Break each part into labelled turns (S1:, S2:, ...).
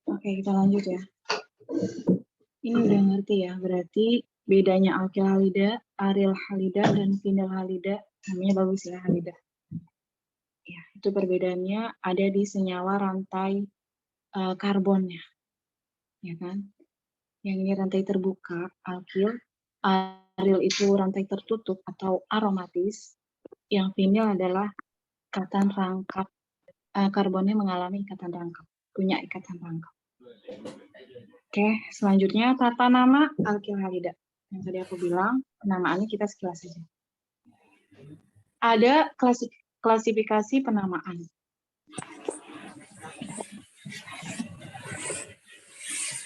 S1: Oke, kita lanjut ya. Ini udah ngerti ya, berarti bedanya alkyl halida, aryl halida, dan vinyl halida, namanya bagus ya, halida. Ya, itu perbedaannya ada di senyawa rantai karbonnya, ya kan? Yang ini rantai terbuka, alkyl, aryl itu rantai tertutup atau aromatis, yang vinyl adalah ikatan rangkap, karbonnya mengalami ikatan rangkap, punya ikatan rangkap. Oke, selanjutnya tata nama alkyl halida. Yang tadi aku bilang, penamaannya kita sekilas saja. Ada klasifikasi penamaan.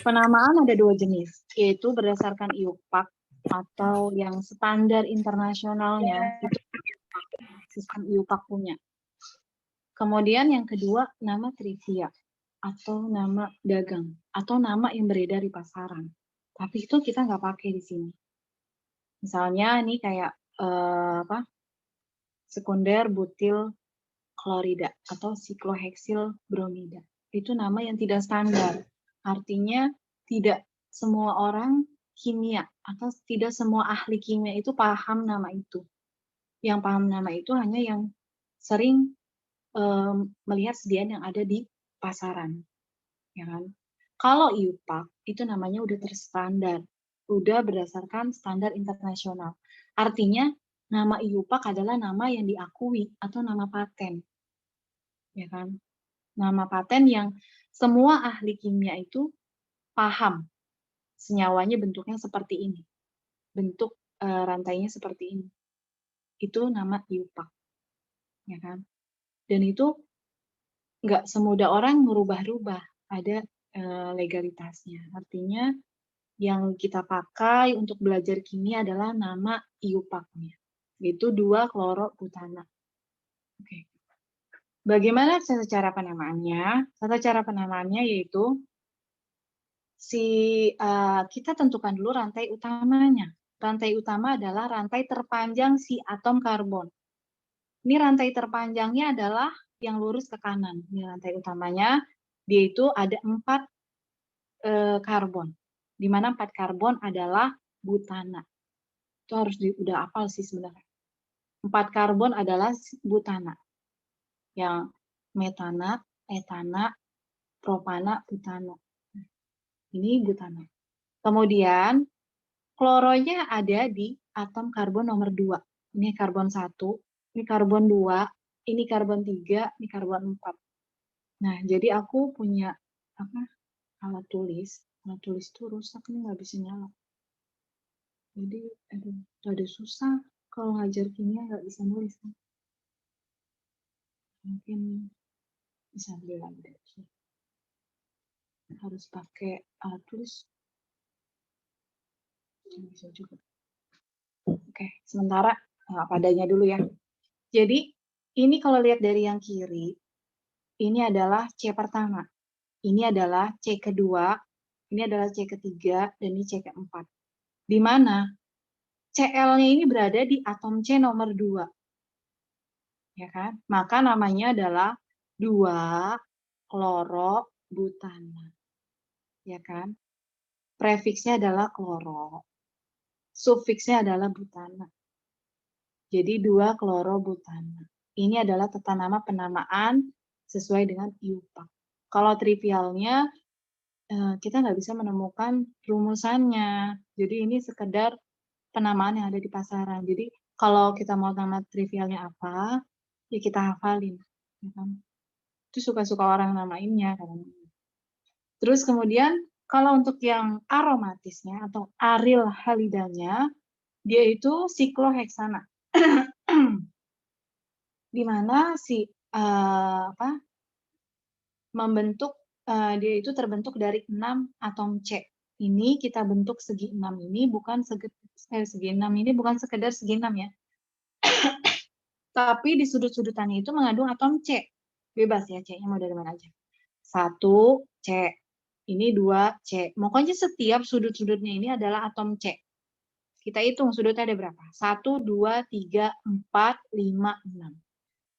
S1: Penamaan ada dua jenis, yaitu berdasarkan IUPAC atau yang standar internasionalnya, itu sistem IUPAC punya. Kemudian yang kedua, nama trivia atau nama dagang atau nama yang beredar di pasaran. Tapi itu kita nggak pakai di sini. Misalnya ini kayak sekunder butil klorida atau sikloheksil bromida. Itu nama yang tidak standar. Artinya tidak semua orang kimia atau tidak semua ahli kimia itu paham nama itu. Yang paham nama itu hanya yang sering melihat sediaan yang ada di pasaran, ya kan? Kalau IUPAC itu namanya udah terstandar, udah berdasarkan standar internasional. Artinya nama IUPAC adalah nama yang diakui atau nama paten, ya kan? Nama paten yang semua ahli kimia itu paham senyawanya bentuknya seperti ini, bentuk rantainya seperti ini. Itu nama IUPAC, ya kan? Dan itu nggak semudah orang merubah-rubah, ada legalitasnya. Artinya yang kita pakai untuk belajar kimia adalah nama IUPAC-nya, yaitu 2-klorobutana. Oke. Bagaimana tata cara penamaannya? Tata cara penamaannya yaitu kita tentukan dulu rantai utamanya. Rantai utama adalah rantai terpanjang si atom karbon. Ini rantai terpanjangnya adalah yang lurus ke kanan. Ini rantai utamanya, dia itu ada 4 karbon. Di mana 4 karbon adalah butana. Itu harus udah hafal sih sebenarnya. 4 karbon adalah butana. Yang metana, etana, propana, butana. Ini butana. Kemudian kloronya ada di atom karbon nomor 2. Ini karbon 1, ini karbon 2, ini karbon 3, ini karbon 4. Nah, jadi aku punya alat tulis itu rusak, ini nggak bisa nyala. Jadi, ada susah kalau ngajar kimia nggak bisa nulis. Mungkin bisa beli lagi deh. Harus pakai alat tulis. Bisa juga. Oke, sementara padanya dulu ya. Jadi, ini kalau lihat dari yang kiri, ini adalah C pertama. Ini adalah C kedua, ini adalah C ketiga, dan ini C keempat. Di mana Cl-nya ini berada di atom C nomor 2. Ya kan? Maka namanya adalah 2-klorobutana. Ya kan? Prefiksnya adalah kloro. Sufiksnya adalah butana. Jadi 2-klorobutana. Ini adalah tata nama penamaan sesuai dengan IUPAC. Kalau trivialnya, kita nggak bisa menemukan rumusannya. Jadi ini sekedar penamaan yang ada di pasaran. Jadi kalau kita mau nama trivialnya apa, ya kita hafalin. Ya kan? Itu suka-suka orang namainnya. Terus kemudian kalau untuk yang aromatisnya atau aryl halidanya, dia itu sikloheksana. Di mana membentuk dia itu terbentuk dari 6 atom C. Ini kita bentuk segi 6 ini bukan segi 6 ini bukan sekedar segi 6 ya. Tapi di sudut-sudutannya itu mengandung atom C. Bebas ya, C-nya mau dari mana aja. 1 C. Ini 2 C. Pokoknya setiap sudut-sudutnya ini adalah atom C. Kita hitung sudutnya ada berapa? 1, 2, 3, 4, 5, 6.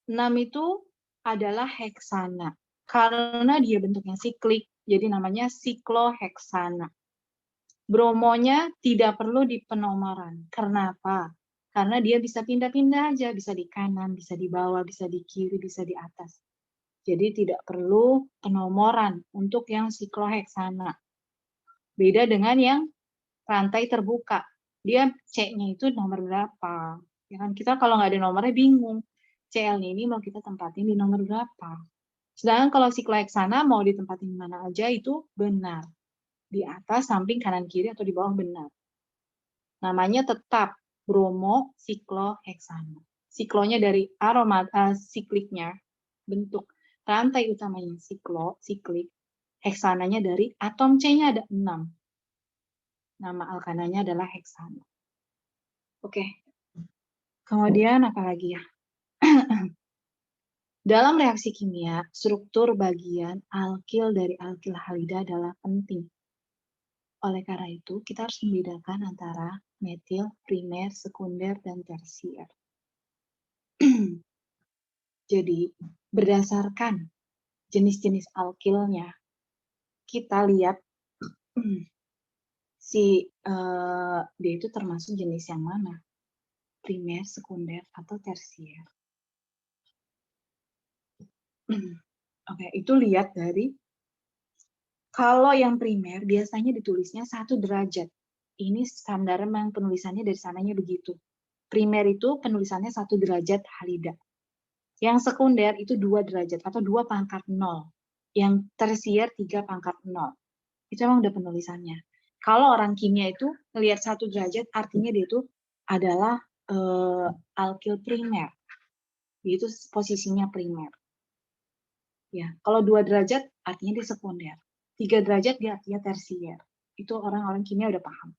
S1: 6 itu adalah heksana. Karena dia bentuknya siklik, jadi namanya sikloheksana. Bromonya tidak perlu di penomoran. Kenapa? Karena dia bisa pindah-pindah aja, bisa di kanan, bisa di bawah, bisa di kiri, bisa di atas. Jadi tidak perlu penomoran untuk yang sikloheksana. Beda dengan yang rantai terbuka. Dia C-nya itu nomor berapa? Ya kan kita kalau nggak ada nomornya bingung. CL-nya ini mau kita tempatin di nomor berapa? Sedangkan kalau sikloheksana mau ditempatin di mana aja itu benar. Di atas, samping, kanan, kiri, atau di bawah benar. Namanya tetap bromo sikloheksana. Siklonya dari aroma sikliknya, bentuk rantai utamanya siklik, heksananya dari atom C-nya ada 6. Nama alkananya adalah heksana. Oke. Kemudian apa lagi ya? Dalam reaksi kimia, struktur bagian alkil dari alkil halida adalah penting. Oleh karena itu, kita harus membedakan antara metil, primer, sekunder, dan tersier. Jadi, berdasarkan jenis-jenis alkilnya, kita lihat dia itu termasuk jenis yang mana? Primer, sekunder, atau tersier. Oke, itu lihat dari kalau yang primer biasanya ditulisnya 1 derajat. Ini standar memang penulisannya dari sananya begitu. Primer itu penulisannya 1 derajat halida. Yang sekunder itu 2 derajat atau 2 pangkat 0. Yang tersier 3 pangkat 0. Itu memang udah penulisannya. Kalau orang kimia itu melihat 1 derajat artinya dia itu adalah alkil primer. Itu posisinya primer. Ya, kalau 2 derajat artinya dia sekunder. 3 derajat dia artinya tersier. Itu orang-orang kimia udah paham.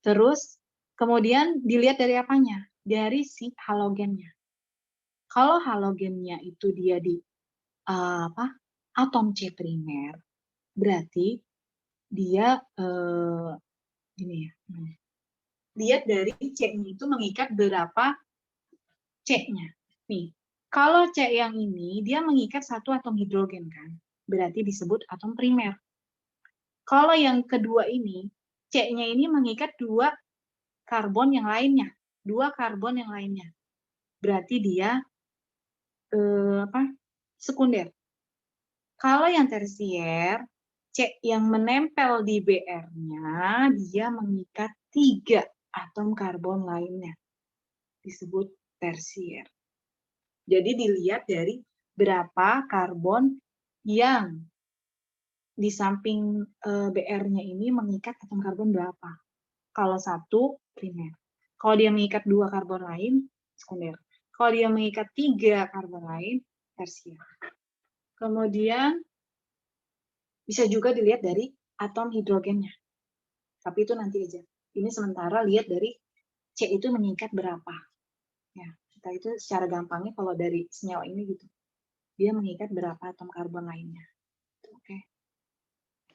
S1: Terus kemudian dilihat dari apanya? Dari si halogennya. Kalau halogennya itu dia di atom C primer, berarti dia ini ya. Lihat dari C-nya itu mengikat berapa C-nya. Nih, kalau C yang ini dia mengikat 1 atom hidrogen kan, berarti disebut atom primer. Kalau yang kedua ini, C-nya ini mengikat 2 karbon yang lainnya, 2 karbon yang lainnya. Berarti dia sekunder. Kalau yang tersier, C yang menempel di Br-nya, dia mengikat 3 atom karbon lainnya. Disebut tersier. Jadi dilihat dari berapa karbon yang di samping Br-nya ini mengikat atom karbon berapa. Kalau 1, primer. Kalau dia mengikat 2 karbon lain, sekunder. Kalau dia mengikat 3 karbon lain, tersier. Kemudian bisa juga dilihat dari atom hidrogennya. Tapi itu nanti aja. Ini sementara lihat dari C itu mengikat berapa. Ya, kita itu secara gampangnya kalau dari senyawa ini gitu. Dia mengikat berapa atom karbon lainnya. Oke.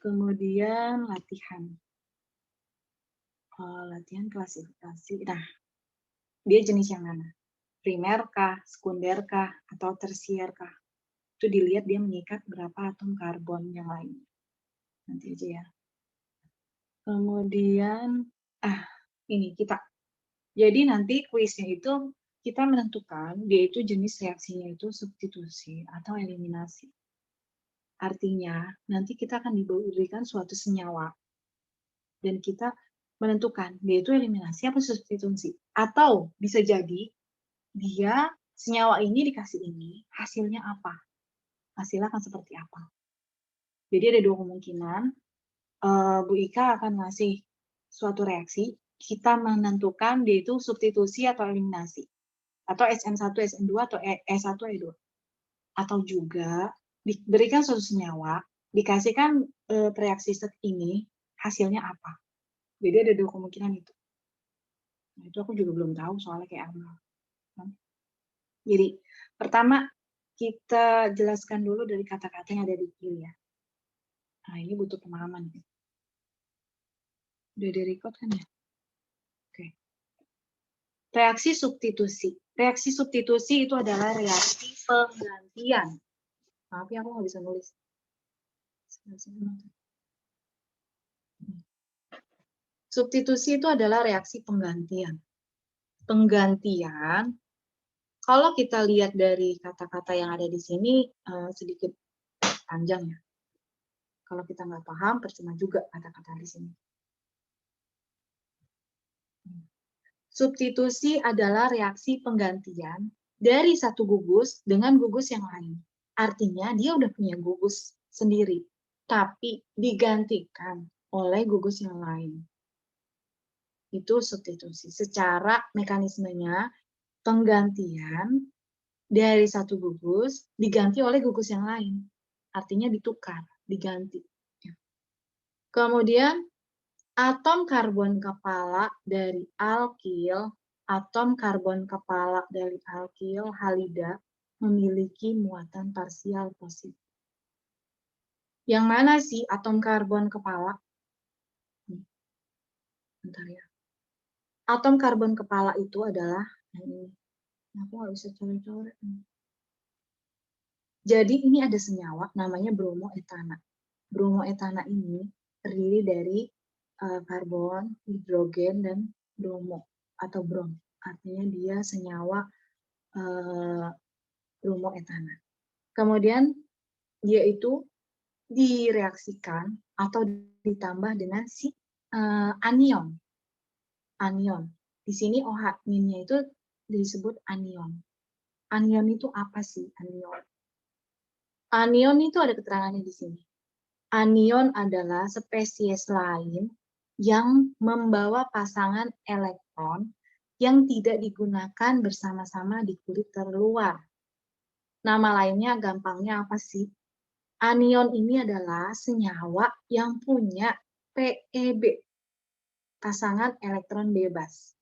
S1: Kemudian latihan. Latihan klasifikasi. Nah, dia jenis yang mana? Primer kah, sekunder kah, atau tersier kah? Itu dilihat dia mengikat berapa atom karbon yang lain. Nanti aja ya. Kemudian, ini kita. Jadi nanti kuisnya itu kita menentukan dia itu jenis reaksinya itu substitusi atau eliminasi. Artinya, nanti kita akan diberikan suatu senyawa dan kita menentukan dia itu eliminasi apa substitusi. Atau bisa jadi dia senyawa ini dikasih ini, hasilnya apa? Hasilnya akan seperti apa? Jadi ada 2 kemungkinan. Bu Ika akan ngasih suatu reaksi, kita menentukan dia itu substitusi atau eliminasi. Atau SN1, SN2, atau E1, E2. Atau juga diberikan suatu senyawa, dikasihkan reaksi set ini, hasilnya apa. Jadi ada 2 kemungkinan itu. Nah, itu aku juga belum tahu soalnya kayak apa. Jadi, pertama kita jelaskan dulu dari kata-kata yang ada di kiri ya. Nah, ini butuh pemahaman. Udah di-record kan ya? Oke. Reaksi substitusi. Reaksi substitusi itu adalah reaksi penggantian Maaf ya, aku nggak bisa nulis. Substitusi itu adalah reaksi penggantian. Penggantian, kalau kita lihat dari kata-kata yang ada di sini, sedikit panjang ya. Kalau kita nggak paham, percuma juga kata-kata di sini. Substitusi adalah reaksi penggantian dari satu gugus dengan gugus yang lain. Artinya dia udah punya gugus sendiri, tapi digantikan oleh gugus yang lain. Itu substitusi. Secara mekanismenya, penggantian dari satu gugus diganti oleh gugus yang lain. Artinya ditukar, diganti. Kemudian, atom karbon kepala dari alkil, atom karbon kepala dari alkil halida memiliki muatan parsial positif. Yang mana sih atom karbon kepala? Bentar ya. Atom karbon kepala itu adalah ini. Aku nggak bisa coret-coret. Jadi ini ada senyawa namanya bromoetana. Bromoetana ini terdiri dari karbon, hidrogen, dan bromo atau brom. Artinya dia senyawa bromoetana. Kemudian dia itu direaksikan atau ditambah dengan si anion. Anion. Di sini OH-nya itu disebut anion. Anion itu apa sih anion? Anion itu ada keterangannya di sini. Anion adalah spesies lain yang membawa pasangan elektron yang tidak digunakan bersama-sama di kulit terluar. Nama lainnya gampangnya apa sih? Anion ini adalah senyawa yang punya PeB, pasangan elektron bebas.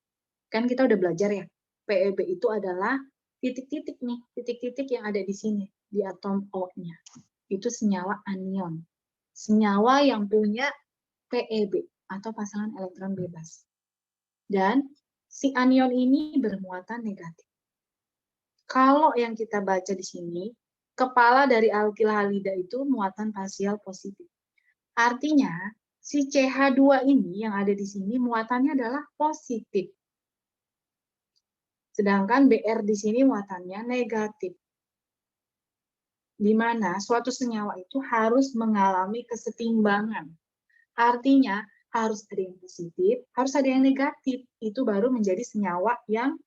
S1: Kan kita udah belajar ya, PeB itu adalah titik-titik nih, titik-titik yang ada di sini, di atom O-nya. Itu senyawa anion. Senyawa yang punya PeB atau pasangan elektron bebas. Dan si anion ini bermuatan negatif. Kalau yang kita baca di sini, kepala dari alkil halida itu muatan parsial positif. Artinya, si CH2 ini yang ada di sini muatannya adalah positif. Sedangkan Br di sini muatannya negatif. Di mana suatu senyawa itu harus mengalami kesetimbangan. Artinya, harus ada yang positif, harus ada yang negatif. Itu baru menjadi senyawa yang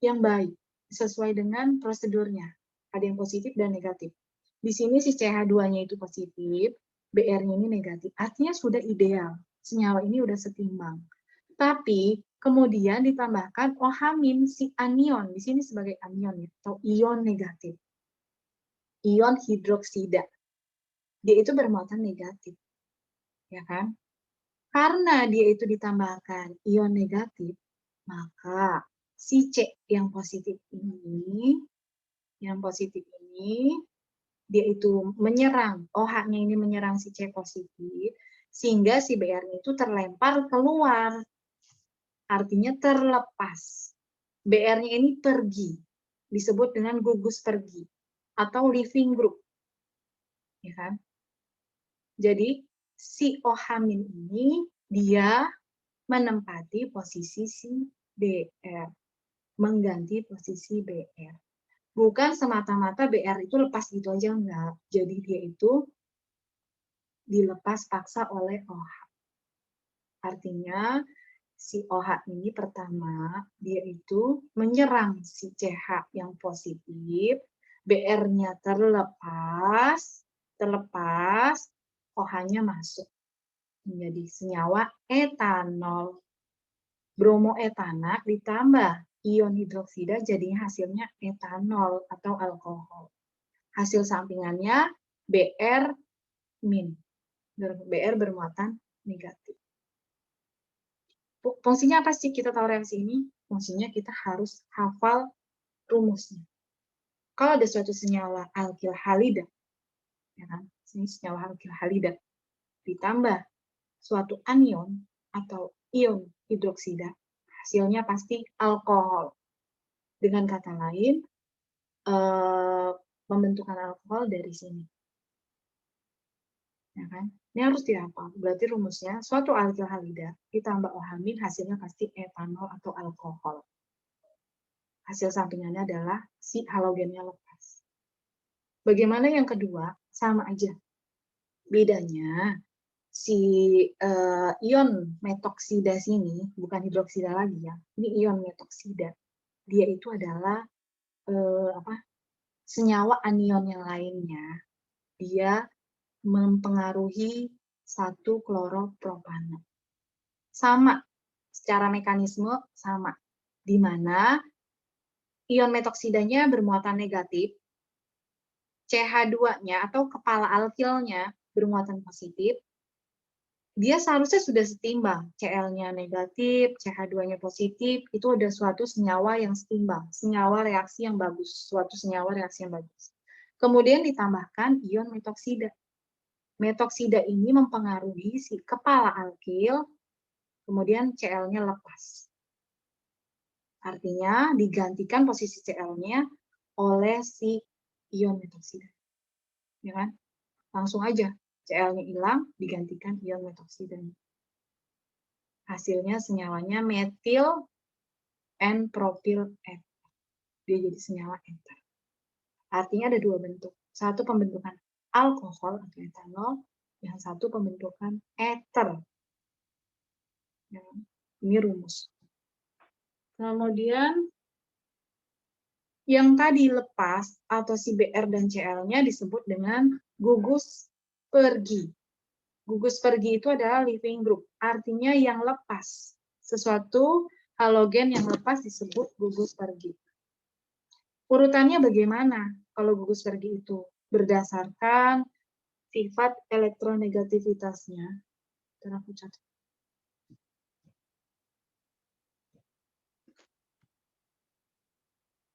S1: yang baik, sesuai dengan prosedurnya. Ada yang positif dan negatif. Di sini si CH2-nya itu positif, Br-nya ini negatif. Artinya sudah ideal. Senyawa ini sudah setimbang. Tapi kemudian ditambahkan OH- si anion. Di sini sebagai anion atau ion negatif. Ion hidroksida. Dia itu bermuatan negatif. Ya kan? Karena dia itu ditambahkan ion negatif, maka si C yang positif ini, dia itu menyerang, OH-nya ini menyerang si C positif, sehingga si Br-nya itu terlempar keluar. Artinya terlepas. Br-nya ini pergi, disebut dengan gugus pergi, atau leaving group. Ya kan? Jadi, si OH- ini, dia menempati posisi si Br, mengganti posisi Br. Bukan semata-mata Br itu lepas gitu aja, enggak. Jadi dia itu dilepas paksa oleh OH. Artinya si OH ini pertama, dia itu menyerang si CH yang positif, Br-nya terlepas, OH-nya masuk menjadi senyawa etanol. Bromoetana ditambah ion hidroksida jadinya hasilnya etanol atau alkohol. Hasil sampingannya Br-. Br bermuatan negatif. Fungsinya apa sih kita tahu reaksi ini? Fungsinya kita harus hafal rumusnya. Kalau ada suatu senyawa alkil halida, ya kan? Ini senyawa alkil halida ditambah suatu anion atau ion hidroksida, hasilnya pasti alkohol. Dengan kata lain, pembentukan alkohol dari sini. Ya kan? Ini harus dihafal. Berarti rumusnya, suatu alkil halida ditambah OH- hasilnya pasti etanol atau alkohol. Hasil sampingannya adalah si halogennya lepas. Bagaimana yang kedua? Sama aja. Bedanya, si ion metoksida sini, bukan hidroksida lagi ya, ini ion metoksida. Dia itu adalah senyawa anion yang lainnya. Dia mempengaruhi satu kloropropana. Sama, secara mekanisme sama. Di mana ion metoksidanya bermuatan negatif, CH2-nya atau kepala alkilnya bermuatan positif, dia seharusnya sudah setimbang. Cl-nya negatif, CH2-nya positif, itu ada suatu senyawa yang setimbang, senyawa reaksi yang bagus, suatu senyawa reaksi yang bagus. Kemudian ditambahkan ion metoksida. Metoksida ini mempengaruhi si kepala alkil, kemudian Cl-nya lepas. Artinya digantikan posisi Cl-nya oleh si ion metoksida. Ya kan? Langsung aja, Cl-nya hilang, digantikan ion metoksidanya. Hasilnya senyawanya metil N-propil ester. Dia jadi senyawa ester. Artinya ada dua bentuk. Satu pembentukan alkohol atau etanol, yang satu pembentukan eter. Ya, ini rumus. Kemudian yang tadi lepas atau si Br dan Cl-nya disebut dengan gugus pergi. Gugus pergi itu adalah leaving group, artinya yang lepas. Sesuatu halogen yang lepas disebut gugus pergi. Urutannya bagaimana kalau gugus pergi itu? Berdasarkan sifat elektronegativitasnya. Aku catat.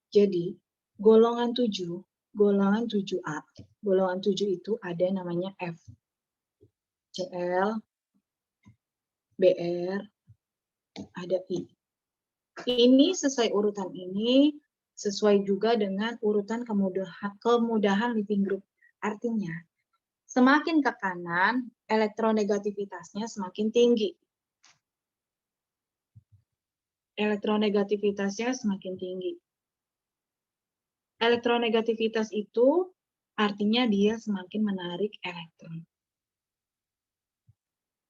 S1: Jadi, golongan 7A, golongan 7 itu ada namanya F. Cl, Br, ada I. Ini sesuai urutan ini, sesuai juga dengan urutan kemudahan leaving group. Artinya, semakin ke kanan, elektronegativitasnya semakin tinggi. Elektronegativitasnya semakin tinggi. Elektronegativitas itu artinya dia semakin menarik elektron.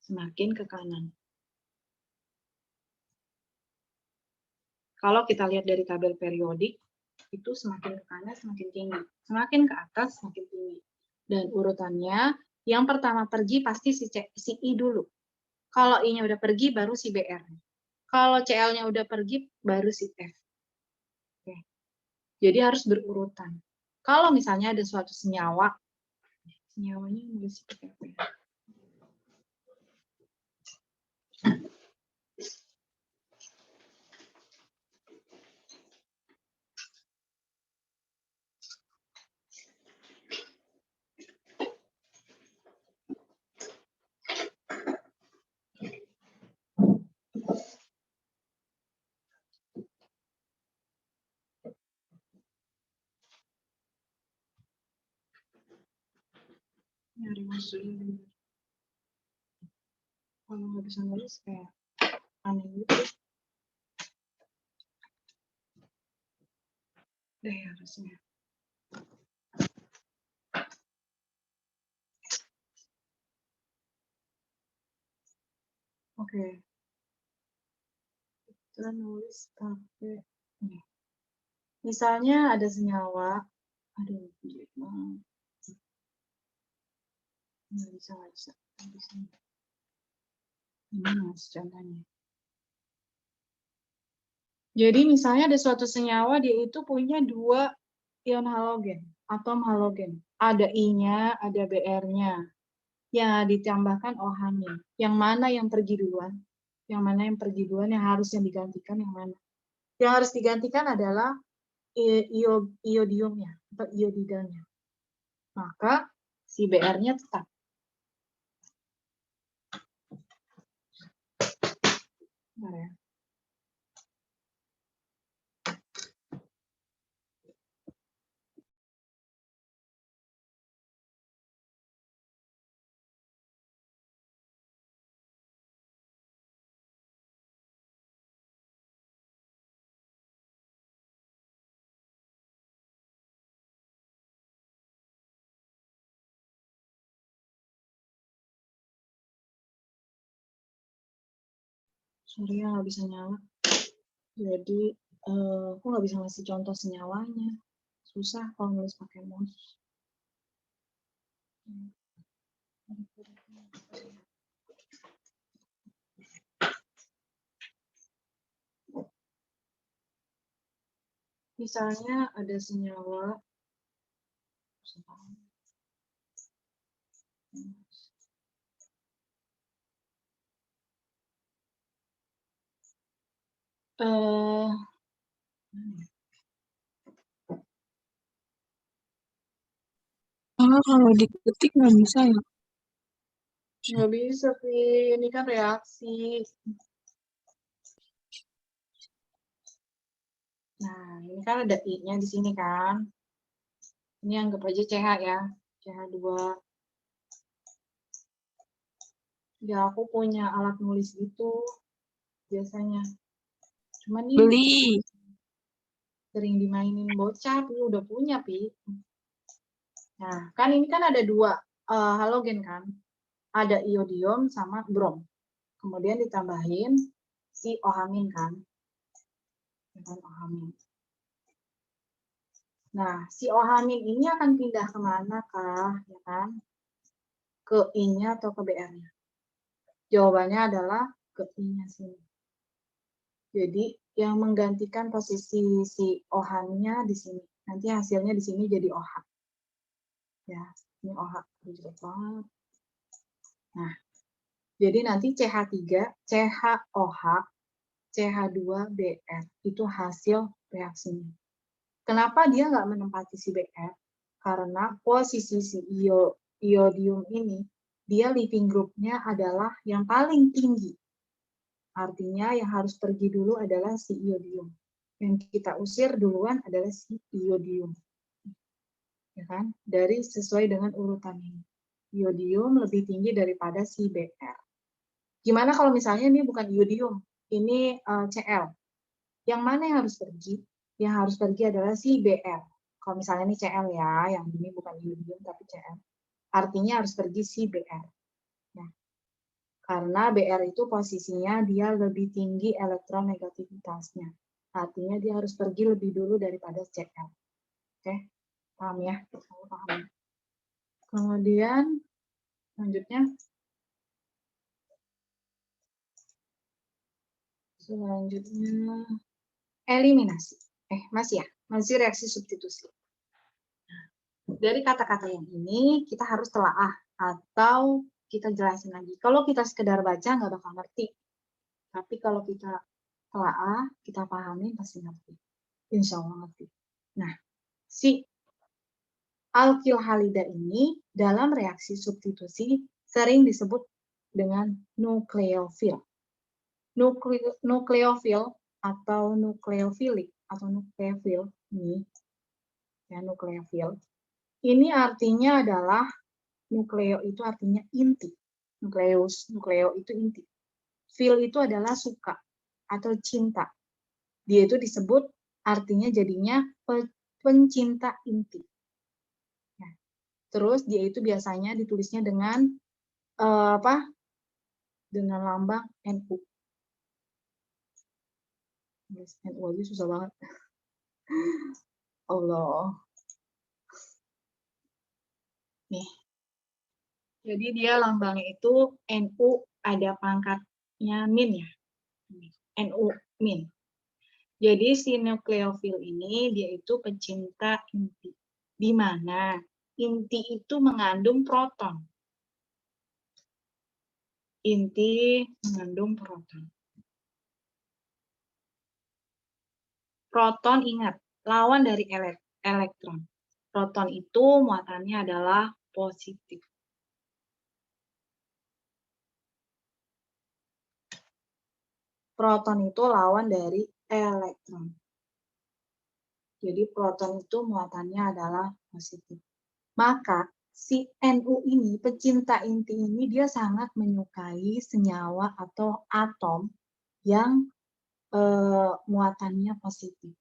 S1: Semakin ke kanan. Kalau kita lihat dari tabel periodik, itu semakin ke kanan semakin tinggi. Semakin ke atas semakin tinggi. Dan urutannya, yang pertama pergi pasti si I dulu. Kalau I-nya udah pergi, baru si Br. Kalau Cl-nya udah pergi, baru si F. Oke. Jadi harus berurutan. Kalau misalnya ada suatu senyawa, senyawanya udah seperti apa ya? Nyari maksudnya. Kalau nggak bisa nulis kayak aneh gitu. Udah ya harusnya. Oke. Kita nulis pakai ini. Misalnya ada senyawa, aduh, nggak bisa. Ini mas contohnya. Jadi misalnya ada suatu senyawa, dia itu punya dua ion halogen, atom halogen. Ada I-nya, ada Br-nya. Ya, ditambahkan OH-nya. Yang mana yang pergi duluan? Yang mana yang pergi duluan, yang harusnya digantikan yang mana? Yang harus digantikan adalah iodiumnya atau iodidanya. Maka si Br-nya tetap. Bentar ya. Sorry ya, nggak bisa nyala. Jadi, aku nggak bisa ngasih contoh senyawanya. Susah kalau nulis pakai mouse. Misalnya ada senyawa,
S2: Kalau diketik nggak bisa ya?
S1: nggak bisa sih, ini kan reaksi. Nah, ini kan ada I-nya di sini kan. Ini anggap aja CH ya, CH2. Ya, aku punya alat nulis itu biasanya. Cuman ini
S2: Beli.
S1: sering dimainin bocah, Pi, udah punya, Pi. Nah, kan ini kan ada dua halogen kan. Ada iodium sama brom. Kemudian ditambahin si ohamin kan. Ohamin. Nah, si ohamin ini akan pindah kemana kah? Ya kan? Ke I-nya atau ke BR-nya? Jawabannya adalah ke I-nya sini. Jadi, yang menggantikan posisi si OH-nya di sini. Nanti hasilnya di sini jadi OH. Ya, ini OH. Jelek banget. Nah, jadi nanti CH3, CHOH, CH2BR. Itu hasil reaksinya. Kenapa dia nggak menempati si BR? Karena posisi si iodium ini, dia living group-nya adalah yang paling tinggi. Artinya yang harus pergi dulu adalah si iodium. Yang kita usir duluan adalah si iodium. Ya kan? Dari sesuai dengan urutan ini. Iodium lebih tinggi daripada si BR. Gimana kalau misalnya ini bukan iodium, ini Cl. Yang mana yang harus pergi? Yang harus pergi adalah si BR. Kalau misalnya ini Cl ya, yang ini bukan iodium tapi Cl. Artinya harus pergi si BR. Nah, karena BR itu posisinya dia lebih tinggi elektronegativitasnya. Artinya dia harus pergi lebih dulu daripada Cl. Oke, paham ya? Paham. Kemudian, selanjutnya eliminasi. Masih ya? Masih reaksi substitusi. Dari kata-kata yang ini, kita harus telaah atau kita jelasin lagi. Kalau kita sekedar baca, nggak bakal ngerti. Tapi kalau kita telaah, kita pahami, pasti ngerti. Insya Allah ngerti. Nah, si alkil halida ini dalam reaksi substitusi sering disebut dengan nukleofil. Nukleofil atau nukleofilik atau nukleofil ini, ya nukleofil. Ini artinya adalah nukleo itu artinya inti. Nukleo itu inti. Fil itu adalah suka atau cinta. Dia itu disebut artinya jadinya pencinta inti. Nah, terus dia itu biasanya ditulisnya dengan apa? Dengan lambang NU. NU aja susah banget. Allah. Nih. Jadi dia lambangnya itu NU ada pangkatnya min ya. NU min. Jadi si nukleofil ini dia itu pencinta inti. Di mana inti itu mengandung proton. Inti mengandung proton. Proton ingat, lawan dari elektron. Proton itu muatannya adalah positif. Proton itu lawan dari elektron. Jadi proton itu muatannya adalah positif. Maka si NU ini, pecinta inti ini, dia sangat menyukai senyawa atau atom yang muatannya positif.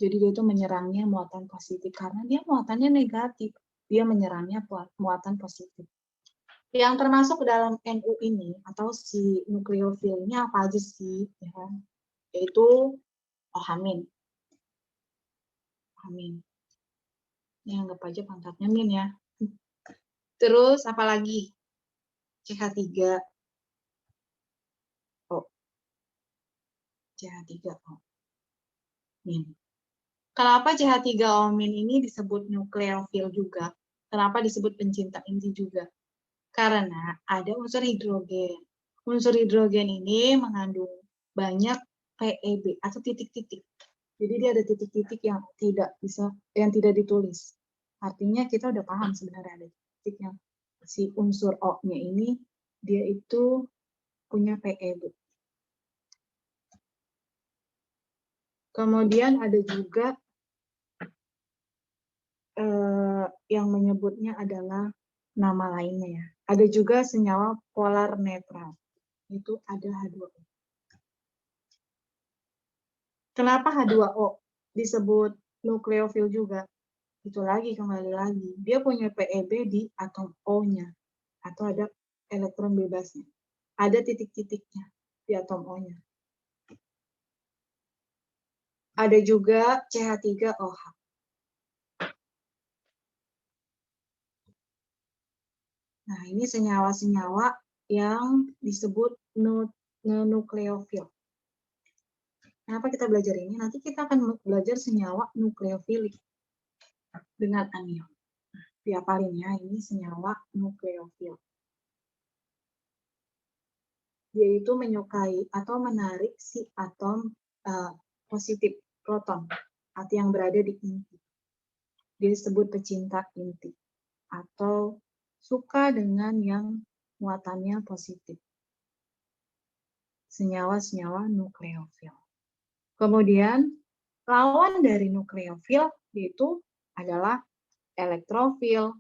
S1: Jadi dia itu menyerangnya muatan positif karena dia muatannya negatif. Dia menyerangnya muatan positif. Yang termasuk ke dalam NU ini atau si nukleofilnya apa aja sih? Ya kan? Yaitu Amin. Amin. Ini anggap aja pangkatnya min ya. Terus apalagi? CH3. Oh, CH3O. Min. Kenapa CH3O min ini disebut nukleofil juga? Kenapa disebut pencinta inti juga? Karena ada unsur hidrogen. Unsur hidrogen ini mengandung banyak PEB atau titik-titik. Jadi dia ada titik-titik yang tidak ditulis. Artinya kita udah paham sebenarnya ada titik yang si unsur O-nya ini dia itu punya PEB. Kemudian ada juga yang menyebutnya adalah nama lainnya ya. Ada juga senyawa polar netral. Itu ada H2O. Kenapa H2O disebut nukleofil juga? Itu lagi, kembali lagi. Dia punya PEB di atom O-nya. Atau ada elektron bebasnya. Ada titik-titiknya di atom O-nya. Ada juga CH3OH. Nah, ini senyawa-senyawa yang disebut nukleofil. Kenapa kita belajar ini? Nanti kita akan belajar senyawa nukleofilik dengan anion. Diapalin ya, ini senyawa nukleofil. Dia itu menyukai atau menarik si atom positif proton atau yang berada di inti. Dia disebut pecinta inti atau suka dengan yang muatannya positif. Senyawa-senyawa nukleofil. Kemudian lawan dari nukleofil yaitu adalah elektrofil.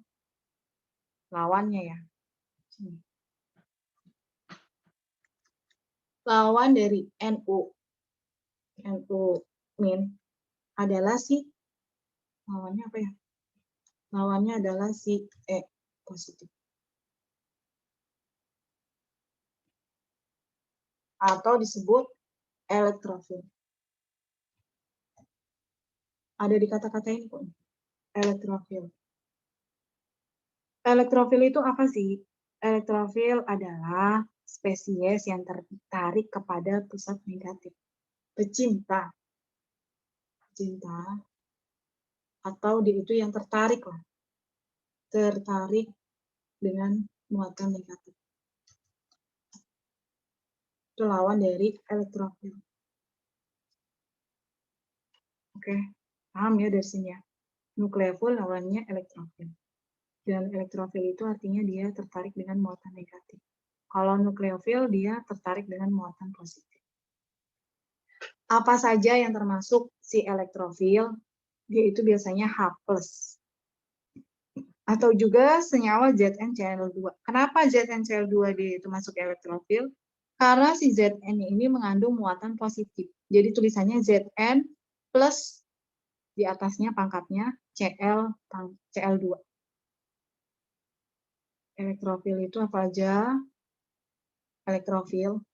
S1: Lawannya ya. Lawan dari NU min adalah si lawannya apa ya? Lawannya adalah si E positif. Atau disebut elektrofil. Ada di kata-kata ini kok. Elektrofil. Elektrofil itu apa sih? Elektrofil adalah spesies yang tertarik kepada pusat negatif. Pecinta. Atau dia itu yang tertarik lah. Tertarik dengan muatan negatif. Itu lawan dari elektrofil. Oke, paham ya dari sini ya. Nukleofil lawannya elektrofil. Dan elektrofil itu artinya dia tertarik dengan muatan negatif. Kalau nukleofil dia tertarik dengan muatan positif. Apa saja yang termasuk si elektrofil? Dia itu biasanya H+. Atau juga senyawa ZnCl2. Kenapa ZnCl2 dia itu masuk elektrofil? Karena si Zn ini mengandung muatan positif. Jadi tulisannya Zn plus di atasnya pangkatnya Cl2. Elektrofil itu apa aja? Elektrofil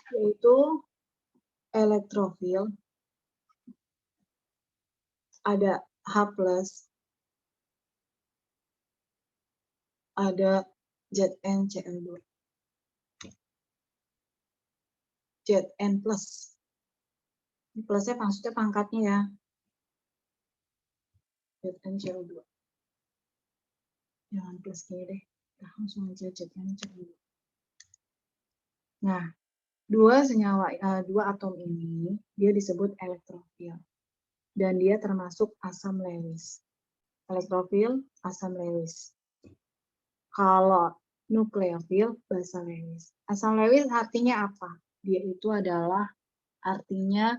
S1: yaitu elektrofil ada H+, ada ZnCl2. Zn plus. Ini plusnya maksudnya pangkatnya ya. ZnCl2. Jangan plus gini deh. Nah, langsung aja ZnCl2. Nah, dua atom ini dia disebut elektrofil. Dan dia termasuk asam Lewis. Elektrofil, asam Lewis. Kalau nukleofil, basa Lewis. Asam Lewis artinya apa? Dia itu adalah artinya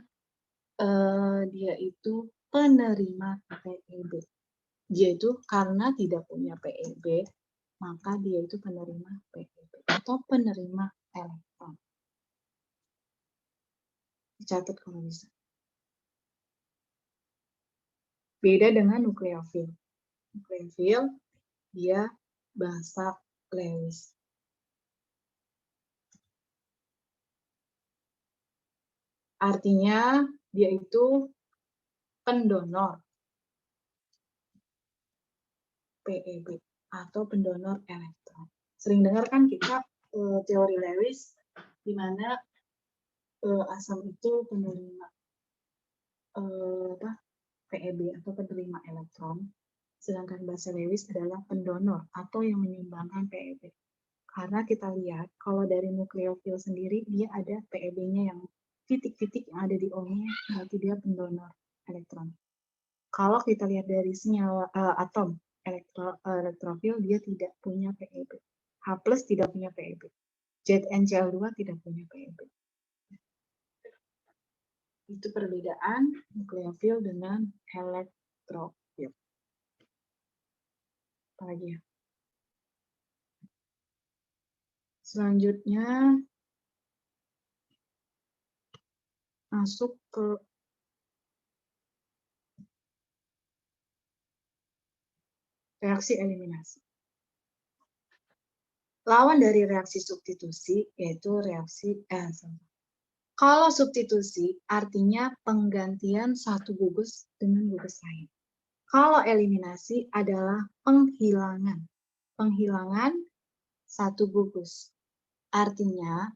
S1: dia itu penerima PEB. Dia itu karena tidak punya PEB, maka dia itu penerima PEB atau penerima elektron. Dicatat kalau bisa. Beda dengan nukleofil. Nukleofil dia basa Lewis. Artinya dia itu pendonor PeB atau pendonor elektron. Sering dengar kan kita teori Lewis di mana asam itu penerima PeB atau penerima elektron, sedangkan basa Lewis adalah pendonor atau yang menyumbangkan PeB. Karena kita lihat kalau dari nukleofil sendiri dia ada PeB-nya yang titik-titik yang ada di O-nya, berarti dia pendonor elektron. Kalau kita lihat dari senyawa atom elektrofil, dia tidak punya PeB. H+ tidak punya PeB. ZnCl2 tidak punya PeB. Itu perbedaan nukleofil dengan elektrofil. Apalagi ya? Selanjutnya masuk ke reaksi eliminasi. Lawan dari reaksi substitusi yaitu reaksi kalau substitusi artinya penggantian satu gugus dengan gugus lain. Kalau eliminasi adalah penghilangan. Penghilangan satu gugus. Artinya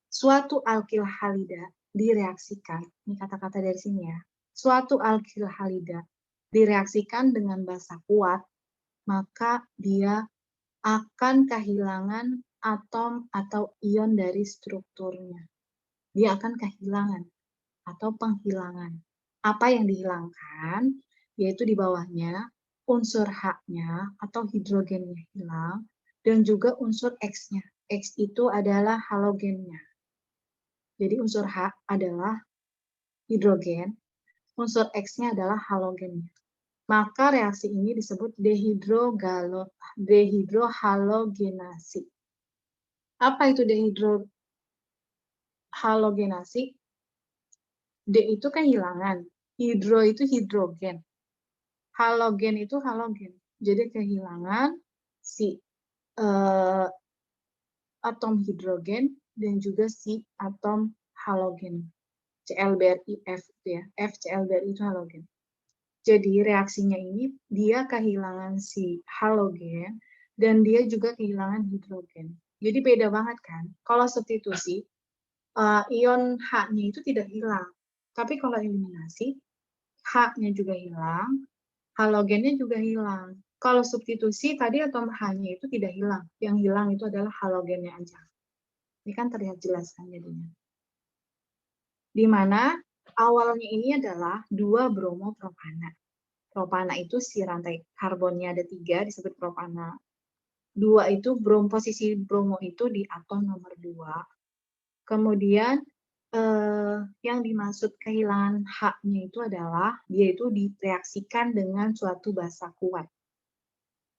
S1: suatu alkil halida direaksikan, ini kata-kata dari sini ya. Suatu alkil halida direaksikan dengan basa kuat, maka dia akan kehilangan atom atau ion dari strukturnya. Dia akan kehilangan atau penghilangan. Apa yang dihilangkan? Yaitu di bawahnya unsur H-nya atau hidrogennya hilang dan juga unsur X-nya. X itu adalah halogennya. Jadi unsur H adalah hidrogen, unsur X-nya adalah halogennya. Maka reaksi ini disebut dehidrohalogenasi. Apa itu dehidrohalogenasi? D itu kehilangan, hidro itu hidrogen, halogen itu halogen. Jadi kehilangan si atom hidrogen dan juga si atom halogen. ClBrIF itu ya, FClBrI itu halogen. Jadi reaksinya ini dia kehilangan si halogen dan dia juga kehilangan hidrogen. Jadi beda banget kan? Kalau substitusi, ion H-nya itu tidak hilang. Tapi kalau eliminasi, H-nya juga hilang, halogennya juga hilang. Kalau substitusi, tadi atom H-nya itu tidak hilang. Yang hilang itu adalah halogennya aja. Ini kan terlihat jelas kan jadinya. Di mana awalnya ini adalah 2 bromopropana. Propana itu si rantai karbonnya ada 3 disebut propana. 2 itu posisi bromo itu di atom nomor 2. Kemudian yang dimaksud kehilangan H-nya itu adalah dia itu direaksikan dengan suatu basa kuat.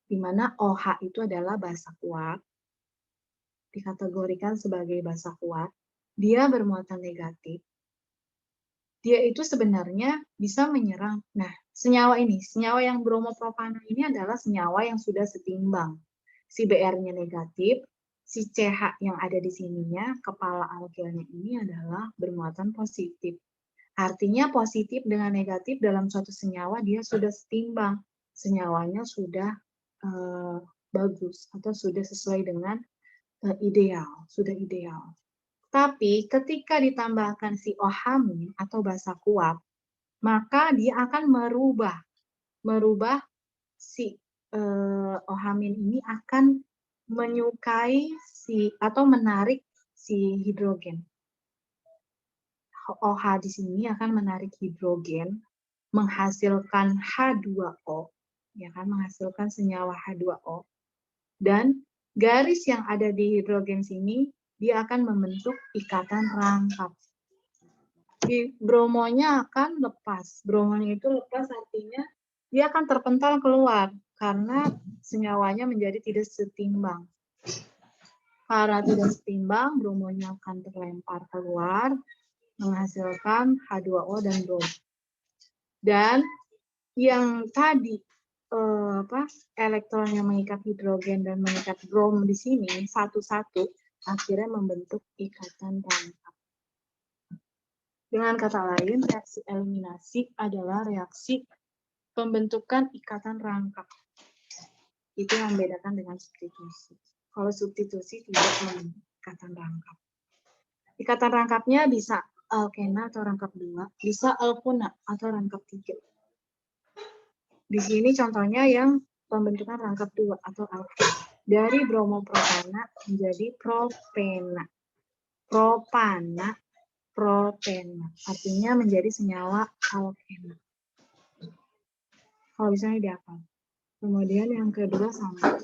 S1: Di mana OH itu adalah basa kuat, dikategorikan sebagai basa kuat. Dia bermuatan negatif. Dia itu sebenarnya bisa menyerang. Nah, senyawa yang bromopropana ini adalah senyawa yang sudah setimbang. Si Br-nya negatif, si CH yang ada di sininya, kepala alkilnya ini adalah bermuatan positif. Artinya positif dengan negatif dalam suatu senyawa dia sudah setimbang. Senyawanya sudah bagus atau sudah sesuai dengan ideal, sudah ideal. Tapi ketika ditambahkan si ohamin atau basa kuat, maka dia akan merubah si ohamin ini akan menyukai si atau menarik si hidrogen. OH di sini akan menarik hidrogen, menghasilkan H2O, ya kan, menghasilkan senyawa H2O. Dan garis yang ada di hidrogen sini dia akan membentuk ikatan rangkap. Bromonya akan lepas. Bromonya itu lepas artinya dia akan terpental keluar karena senyawanya menjadi tidak setimbang. Karena tidak setimbang, bromonya akan terlempar keluar, menghasilkan H2O dan brom. Dan yang tadi elektron yang mengikat hidrogen dan mengikat brom di sini satu-satu akhirnya membentuk ikatan rangkap. Dengan kata lain, reaksi eliminasi adalah reaksi pembentukan ikatan rangkap. Itu yang membedakan dengan substitusi. Kalau substitusi tidak membentuk ikatan rangkap. Ikatan rangkapnya bisa alkena atau rangkap 2, bisa alkona atau rangkap 3. Di sini contohnya yang pembentukan rangkap 2 atau alkena. Dari bromopropana menjadi propena. Propana, propena. Artinya menjadi senyawa alkena. Kalau misalnya dihafal. Kemudian yang kedua sama.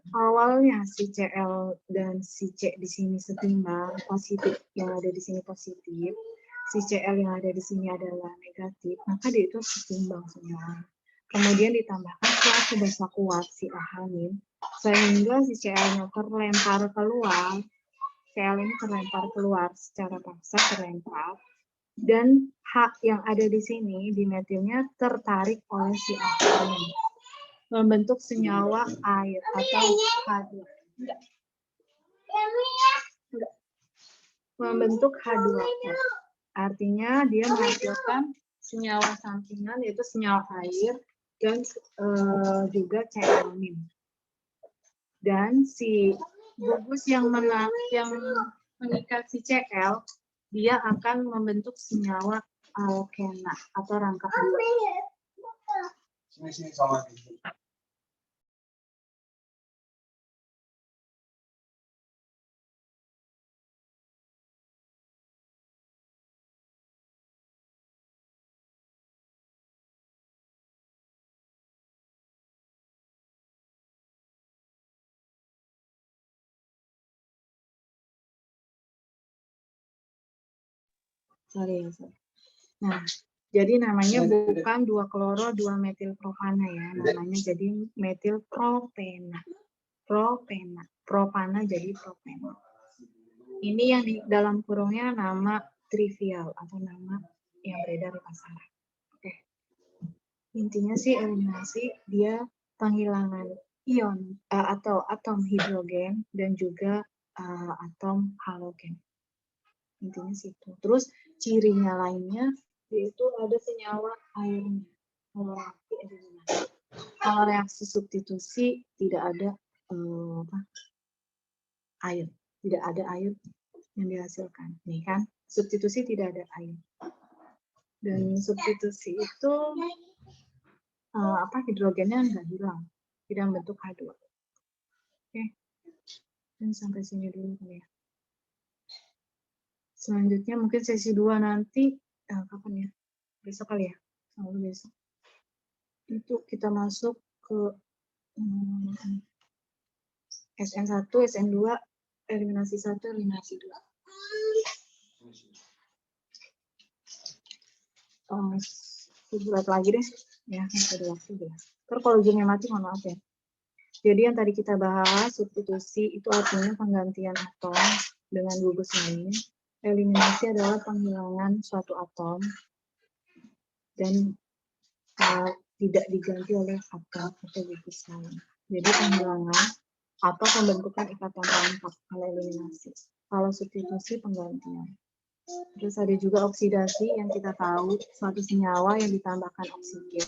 S1: Awalnya si Cl dan si C di sini setimbang, positif yang ada di sini positif, si Cl yang ada di sini adalah negatif, maka dia itu setimbang semua. Kemudian ditambahkan setelah sudah kuat si H-, sehingga si Cl-nya terlempar keluar, Cl ini terlempar keluar secara paksa terlempar, dan H yang ada di sini di metilnya tertarik oleh si H-, membentuk senyawa air atau H2. Enggak. Membentuk H2O. Artinya dia menghasilkan senyawa sampingan yaitu senyawa air dan juga Cl-. Dan si gugus yang mengikat si Cl, dia akan membentuk senyawa alkena atau rangkap 2.
S3: Sini sama.
S1: Sorry. Nah, jadi namanya bukan 2-kloro 2-metilpropana ya, namanya jadi metilpropena. Propana jadi propena. Ini yang di dalam kurungnya nama trivial atau nama yang beredar di pasaran. Oke. Intinya sih eliminasi dia penghilangan ion atau atom hidrogen dan juga atom halogen. Intinya situ. Terus cirinya lainnya yaitu ada senyawa airnya. Kalau reaksi substitusi tidak ada air, tidak ada air yang dihasilkan. Nih kan, substitusi tidak ada air. Dan substitusi itu hidrogennya nggak hilang, tidak membentuk H2. Oke, dan sampai sini dulu kali ya. Selanjutnya mungkin sesi 2 nanti, kapan ya? Besok kali ya? Selalu besok. Itu kita masuk ke SN1, SN2, eliminasi 1, eliminasi 2. Buat lagi deh. Ya, ada waktu deh. Terus kalau ujungnya mati, mohon maaf ya. Jadi yang tadi kita bahas, substitusi itu artinya penggantian atom dengan gugus lain. Eliminasi adalah penghilangan suatu atom dan tidak diganti oleh atom atau gugus lain. Jadi penghilangan atau pembentukan ikatan rangkap kalau eliminasi. Kalau substitusi penggantian. Terus ada juga oksidasi yang kita tahu suatu senyawa yang ditambahkan oksigen